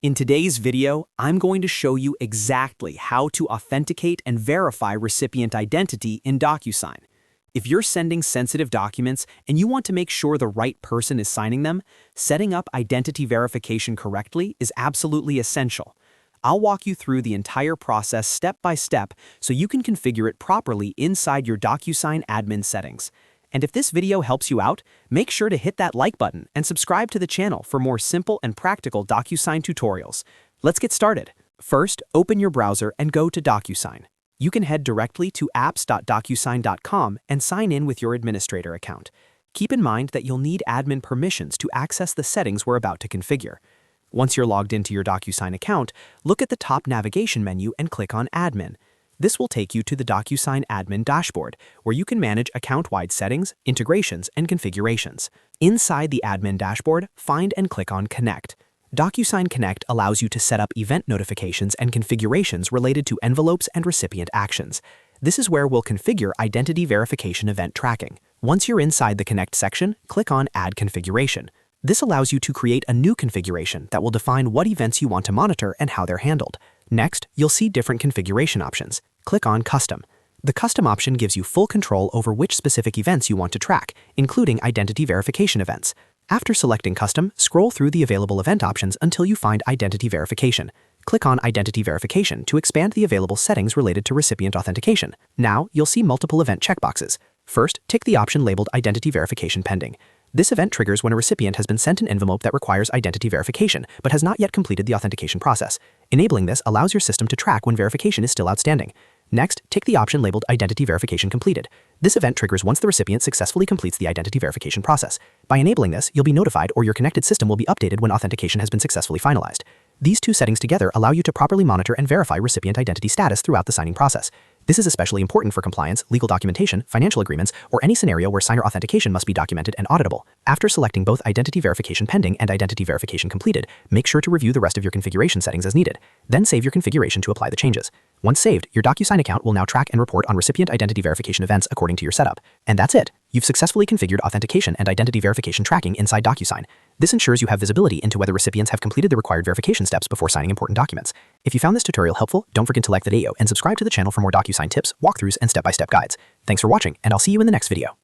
In today's video, I'm going to show you exactly how to authenticate and verify recipient identity in DocuSign. If you're sending sensitive documents and you want to make sure the right person is signing them, setting up identity verification correctly is absolutely essential. I'll walk you through the entire process step by step so you can configure it properly inside your DocuSign admin settings. And if this video helps you out, make sure to hit that like button and subscribe to the channel for more simple and practical DocuSign tutorials. Let's get started. First, open your browser and go to DocuSign. You can head directly to apps.docusign.com and sign in with your administrator account. Keep in mind that you'll need admin permissions to access the settings we're about to configure. Once you're logged into your DocuSign account, look at the top navigation menu and click on Admin. This will take you to the DocuSign admin dashboard, where you can manage account-wide settings, integrations, and configurations. Inside the admin dashboard, find and click on Connect. DocuSign Connect allows you to set up event notifications and configurations related to envelopes and recipient actions. This is where we'll configure identity verification event tracking. Once you're inside the Connect section, click on Add Configuration. This allows you to create a new configuration that will define what events you want to monitor and how they're handled. Next, you'll see different configuration options. Click on Custom. The Custom option gives you full control over which specific events you want to track, including identity verification events. After selecting Custom, scroll through the available event options until you find Identity Verification. Click on Identity Verification to expand the available settings related to recipient authentication. Now, you'll see multiple event checkboxes. First, tick the option labeled Identity Verification Pending. This event triggers when a recipient has been sent an envelope that requires identity verification, but has not yet completed the authentication process. Enabling this allows your system to track when verification is still outstanding. Next, tick the option labeled Identity Verification Completed. This event triggers once the recipient successfully completes the identity verification process. By enabling this, you'll be notified or your connected system will be updated when authentication has been successfully finalized. These two settings together allow you to properly monitor and verify recipient identity status throughout the signing process. This is especially important for compliance, legal documentation, financial agreements, or any scenario where signer authentication must be documented and auditable. After selecting both Identity Verification Pending and Identity Verification Completed, make sure to review the rest of your configuration settings as needed. Then save your configuration to apply the changes. Once saved, your DocuSign account will now track and report on recipient identity verification events according to your setup. And that's it. You've successfully configured authentication and identity verification tracking inside DocuSign. This ensures you have visibility into whether recipients have completed the required verification steps before signing important documents. If you found this tutorial helpful, don't forget to like the video and subscribe to the channel for more DocuSign tips, walkthroughs, and step-by-step guides. Thanks for watching, and I'll see you in the next video.